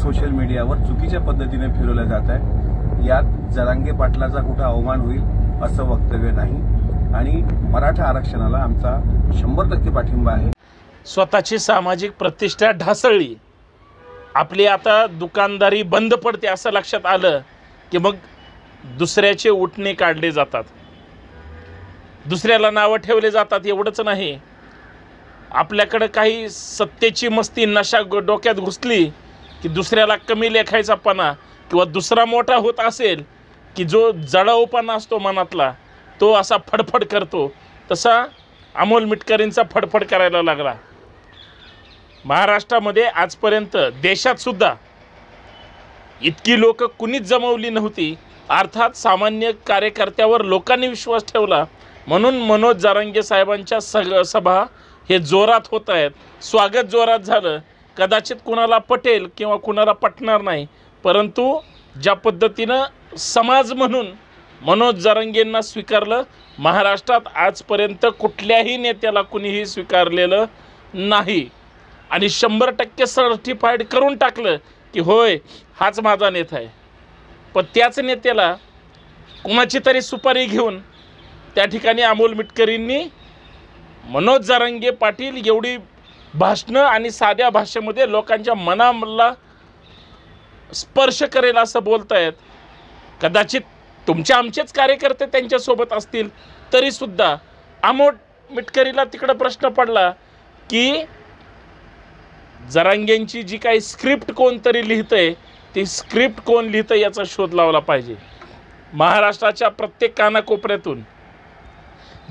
Social मीडियावर चुकीच्या पद्धतीने फिरवल्या जात आहे। यात जरांगे पाटलाचा कुठं अवमान होईल असं वक्तव्य नाही आणि मराठा आरक्षणाला आमचा 100% पाठिंबा आहे। स्वतःची सामाजिक प्रतिष्ठा ढासळली, आपली आता दुकानदारी बंद पडते असं लक्षात आलं की मग दुसऱ्याचे उठणे काढले जातात, दुसऱ्याला नावं ठेवले जातात। एवढंच नाही, आपल्याकडे काही सत्तेची मस्ती नशा डोक्यात घुसली की दुसऱ्याला कमी लेखायचा पणा किंवा दुसरा मोठा होत असेल की जो जडाऊपणा असतो मनातला तो असा फडफड करतो, तसा अमोल मिटकरींचा फडफड करायला लागला। महाराष्ट्रामध्ये आजपर्यंत देशात सुद्धा इतकी लोक कुणीच जमवली नव्हती। अर्थात सामान्य कार्यकर्त्यावर लोकांनी विश्वास ठेवला म्हणून मनोज जरांगे साहेबांच्या सभा हे जोरात होत आहेत, स्वागत जोरात झालं। कदाचित कुणाला पटेल किंवा कुणाला पटणार नाही, परंतु ज्या पद्धतीनं समाज म्हणून मनोज जरांगेंना स्वीकारलं, महाराष्ट्रात आजपर्यंत कुठल्याही नेत्याला कुणीही स्वीकारलेलं नाही आणि 100% सर्टिफाईड करून टाकलं की होय हाच माझा नेता आहे। पण त्याच नेत्याला कुणाची तरी सुपारी घेऊन त्या ठिकाणी अमोल मिटकरींनी मनोज जरांगे पाटील एवढी भाषणं आणि साध्या भाषेमध्ये लोकांच्या मनाला स्पर्श करेल असं बोलतायत। कदाचित तुमचे आमचेच कार्यकर्ते त्यांच्यासोबत असतील तरीसुद्धा अमोल मिटकरीला तिकडं प्रश्न पडला की जरांगेंची जी काही स्क्रिप्ट कोणतरी लिहितंय ती स्क्रिप्ट कोण लिहितं याचा शोध लावला पाहिजे। महाराष्ट्राच्या प्रत्येक कानाकोपऱ्यातून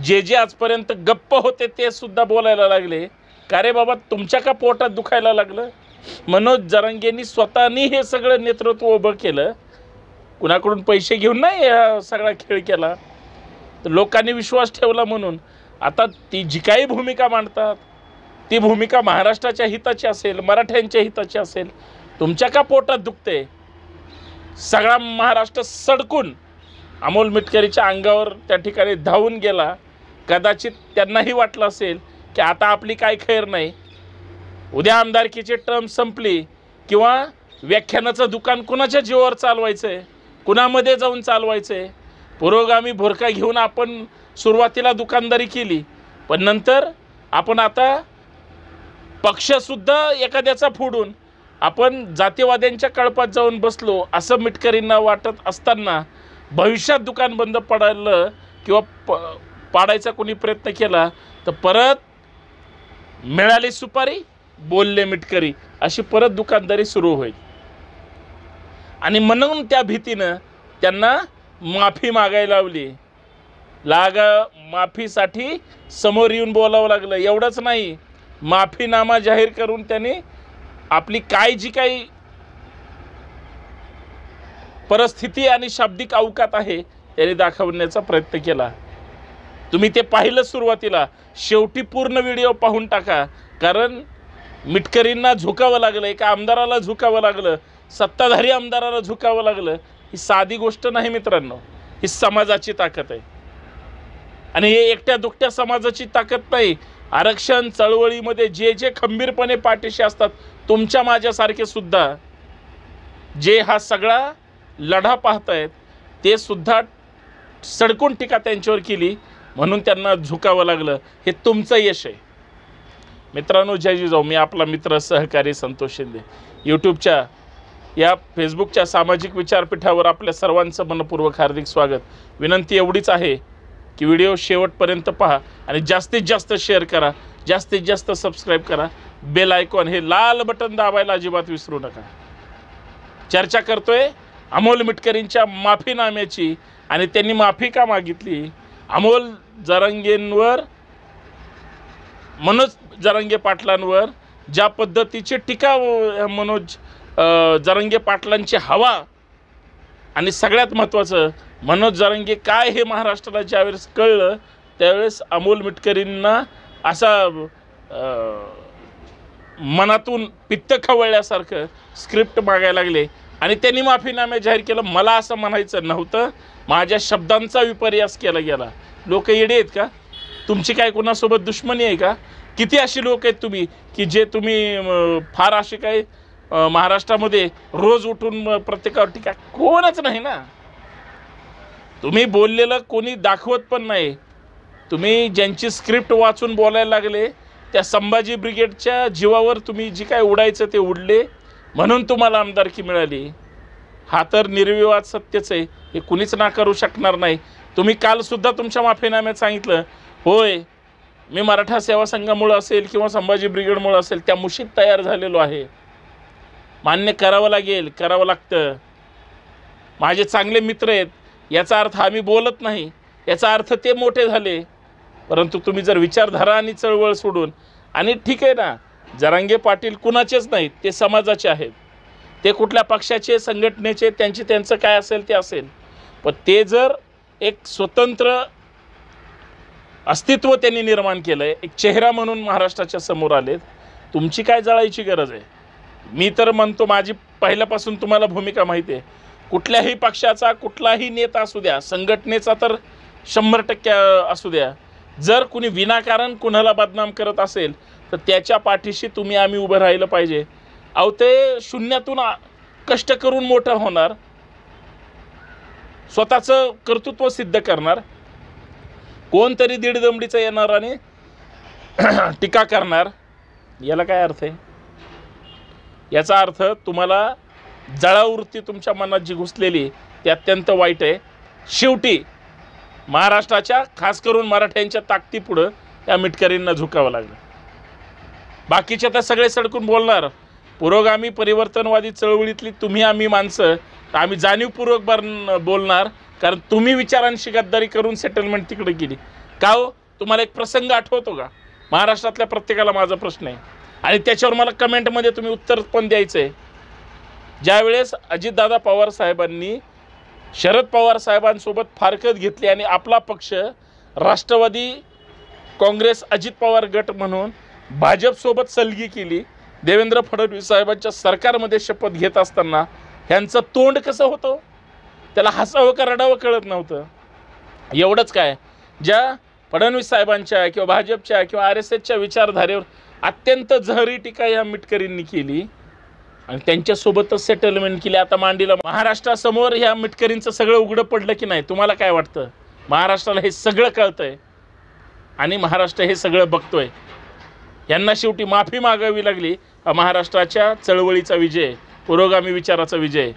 जे आजपर्यंत गप्प होते ते सुद्धा बोलायला लागले का रे बाबा तुमच्या का पोटात दुखायला लागलं। मनोज जरांगेंनी स्वतःनी हे सगळं नेतृत्व उभं केलं, कुणाकडून पैसे घेऊन नाही हा सगळा खेळ केला। तर लोकांनी विश्वास ठेवला म्हणून आता ती जी काही भूमिका मांडतात ती भूमिका महाराष्ट्राच्या हिताची असेल, मराठ्यांच्या हिताची असेल। तुमच्या का पोटात दुखते, सगळा महाराष्ट्र सडकून अमोल मिटकरीच्या अंगावर त्या ठिकाणी धावून गेला। कदाचित त्यांनाही वाटलं असेल की आता आपली काय खैर नाही, उद्या आमदारकीची टर्म संपली किंवा व्याख्यानाचं दुकान कुणाच्या जीवावर चालवायचं आहे, कुणामध्ये जाऊन चालवायचं आहे। पुरोगामी भुरका घेऊन आपण सुरुवातीला दुकानदारी केली, पण नंतर आपण आता पक्षसुद्धा एखाद्याचा फोडून आपण जातीवाद्यांच्या कळपात जाऊन बसलो असं मिटकरींना वाटत असताना भविष्यात दुकान बंद पडायला किंवा पाडायचा कोणी प्रयत्न केला तर परत मिळाली सुपारी, बोलले मिटकरी, अशी परत दुकानदारी सुरू होईल। आणि म्हणून त्या भीतीनं त्यांना माफी मागायला लावली, माफीसाठी समोर येऊन बोलावं लागलं। एवढंच नाही, माफीनामा जाहीर करून त्यांनी आपली जी काही परिस्थिती आणि शाब्दिक अवकात आहे त्यांनी दाखवण्याचा प्रयत्न केला। तुम्ही ते पाहिलं सुरुवातीला, शेवटी पूर्ण व्हिडिओ पाहून टाका, कारण मिटकरींना झुकावं लागलं, एका आमदाराला झुकावं लागलं, सत्ताधारी आमदाराला झुकावं लागलं। ही साधी गोष्ट नाही मित्रांनो, ही समाजाची ताकद आहे आणि हे एकट्या दुकट्या समाजाची ताकद नाही। आरक्षण चळवळीमध्ये जे खंबीरपणे पाठीशी असतात, तुमच्या माझ्यासारखे सुद्धा जे हा सगळा लढा पाहतायत ते सुद्धा सडकून टीका त्यांच्यावर केली म्हणून त्यांना झुकावं लागलं। हे तुमचं यश आहे मित्रांनो। जय जिजाऊ। मी आपला मित्र सहकारी संतोष शिंदे, यूट्यूबच्या या फेसबुकच्या सामाजिक विचारपीठावर आपल्या सर्वांचं मनपूर्वक हार्दिक स्वागत। विनंती एवढीच आहे की व्हिडिओ शेवटपर्यंत पहा आणि जास्तीत जास्त शेअर करा, जास्तीत जास्त सबस्क्राईब करा, बेल आयकॉन हे लाल बटन दाबायला अजिबात विसरू नका। चर्चा करतोय अमोल मिटकरींच्या माफीनाम्याची आणि त्यांनी माफी का मागितली, अमोल जरांगेंवर, मनोज जरांगे पाटलांवर ज्या पद्धतीची टीका मनोज जरांगे पाटलांची हवा आणि सगळ्यात महत्त्वाचं मनोज जरांगे काय हे महाराष्ट्राला ज्यावेळेस कळलं त्यावेळेस अमोल मिटकरींना असा मनातून पित्त खवळल्यासारखं स्क्रिप्ट मागायला लागले आणि त्यांनी माफीनामे जाहीर केलं। मला असं म्हणायचं नव्हतं, माझ्या शब्दांचा विपर्यास केला गेला। लोक येडे आहेत का? तुमची काय कोणासोबत दुश्मनी आहे का? किती अशी लोक आहेत तुम्ही की जे तुम्ही फार असे काय महाराष्ट्रामध्ये रोज उठून प्रत्येकावर टीका कोणच नाही ना. तुम्ही बोललेलं कोणी दाखवत पण नाही. तुम्ही ज्यांची स्क्रिप्ट वाचून बोलायला लागले त्या संभाजी ब्रिगेडच्या जीवावर तुम्ही जी काय उडायचं ते उडले, म्हणून तुम्हाला आमदारकी मिळाली. हा तर निर्विवाद सत्यच आहे, हे कुणीच नाकारू शकणार नाही. तुम्ही कालसुद्धा तुमच्या माफीनाम्यात सांगितलं, होय मी मराठा सेवा संघामुळं असेल किंवा संभाजी ब्रिगेडमुळं असेल त्या मुशीत तयार झालेलो आहे. मान्य करावं लागेल, करावं लागतं. माझे चांगले मित्र आहेत याचा अर्थ आम्ही बोलत नाही, याचा अर्थ ते मोठे झाले. परंतु तुम्ही जर विचारधारा आणि चळवळ सोडून, आणि ठीक आहे ना, जरांगे पाटील कुणाचेच नाहीत, ते समाजाचे आहेत, ते कुठल्या पक्षाचे संघटनेचे, त्यांचं काय असेल ते असेल, पण ते जर एक स्वतंत्र अस्तित्व त्यांनी निर्माण केलं आहे, एक चेहरा म्हणून महाराष्ट्राच्या समोर आलेत, तुमची काय जळायची गरज आहे. मी तर म्हणतो, माझी पहिल्यापासून तुम्हाला भूमिका माहिती आहे, कुठल्याही पक्षाचा कुठलाही नेता असू द्या, संघटनेचा तर 100% असू द्या, जर कुणी विनाकारण कुणाला बदनाम करत असेल तर त्याच्या पाठीशी तुम्ही आम्ही उभं राहिलं पाहिजे. अहो ते शून्यातून कष्ट करून मोठं होणार, स्वतःचं कर्तृत्व सिद्ध करणार, कोणतरी दीड दमडीचं येणार आणि टीका करणार, याला काय अर्थ आहे. याचा अर्थ तुम्हाला जळावृत्ती तुमच्या मनात जी घुसलेली ती अत्यंत वाईट आहे. शेवटी महाराष्ट्राच्या खास करून मराठ्यांच्या ताकदीपुढं या मिटकरींना झुकावं लागलं. बाकीचे तर सगळे सडकून बोलणार. पुरोगामी परिवर्तनवादी चळवळीतली तुम्ही आम्ही माणसं आम्ही जाणीवपूर्वक बोलणार, कारण तुम्ही विचारांशी गद्दारी करून सेटलमेंट तिकडे केली. का हो, तुम्हाला एक प्रसंग आठवतो का? महाराष्ट्रातल्या प्रत्येकाला माझा प्रश्न आहे आणि त्याच्यावर मला कमेंटमध्ये तुम्ही उत्तर पण द्यायचं आहे. ज्यावेळेस अजितदादा पवार साहेबांनी शरद पवार साहेबांसोबत फारकत घेतली आणि आपला पक्ष राष्ट्रवादी काँग्रेस अजित पवार गट म्हणून भाजपसोबत सलगी केली, देवेंद्र फडणवीस साहेबांच्या सरकारमध्ये शपथ घेत असताना ह्यांचं तोंड कसं होतं, त्याला हसावं का रडावं कळत नव्हतं. एवढंच काय, ज्या फडणवीस साहेबांच्या किंवा भाजपच्या किंवा RSSच्या विचारधारेवर अत्यंत जहरी टीका या मिटकरींनी केली आणि त्यांच्यासोबतच सेटलमेंट केली. आता मांडीला महाराष्ट्रासमोर ह्या मिटकरींचं सगळं उघडं पडलं की नाही? तुम्हाला काय वाटतं? महाराष्ट्राला हे सगळं कळतंय आणि महाराष्ट्र हे सगळं बघतोय. यांना शेवटी माफी मागावी लागली. हा महाराष्ट्राच्या चळवळीचा विजय, पुरोगामी विचाराचा विजय.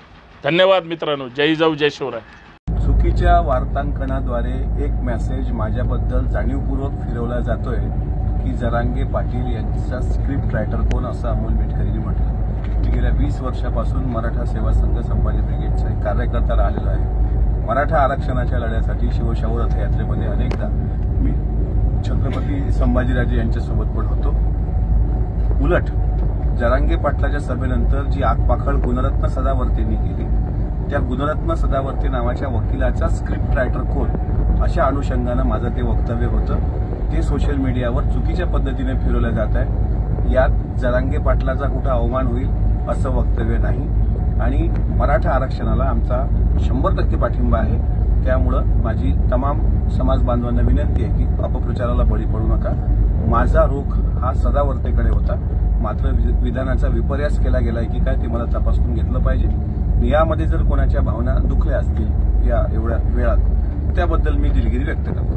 धन्यवाद मित्रांनो. जय जाऊ, जय शिवराय. चुकीच्या वार्तांकनाद्वारे एक मेसेज माझ्याबद्दल जाणीवपूर्वक फिरवला जातोय की जरांगे पाटील यांचा स्क्रिप्ट रायटर कोण, असं अमोल मिटकरींनी म्हटलं. मी गेल्या 20 वर्षापासून मराठा सेवा संघ संभाजी ब्रिगेडचा एक कार्यकर्ता राहिलेला आहे. मराठा आरक्षणाच्या लढ्यासाठी शिवशाहू रथयात्रेमध्ये अनेकदा मी छत्रपती संभाजीराजे यांच्यासोबत पण होतो. उलट जरांगे पाटलाच्या सभेनंतर जी आगपाखड गुणरत्न सदावर्तेंनी केली, त्या गुणरत्न सदावर्ते नावाच्या वकिलाचा स्क्रिप्ट रायटर कोण, अशा अनुषंगानं माझं ते वक्तव्य होतं. ते सोशल मीडियावर चुकीच्या पद्धतीने फिरवलं जात आहे. यात जरांगे पाटलाचा कुठं अवमान होईल असं वक्तव्य नाही आणि मराठा आरक्षणाला आमचा 100% पाठिंबा आहे. त्यामुळं माझी तमाम समाज बांधवांना विनंती आहे की अपप्रचाराला बळी पडू नका. माझा रुख हा सदावर्तेकडे होता, मात्र विधानाचा विपर्यास केला गेलाय की काय ते मला तपासून घेतलं पाहिजे. यामध्ये जर कोणाच्या भावना दुखल्या असतील या एवढ्या वेळात, त्याबद्दल मी दिलगिरी व्यक्त करतो.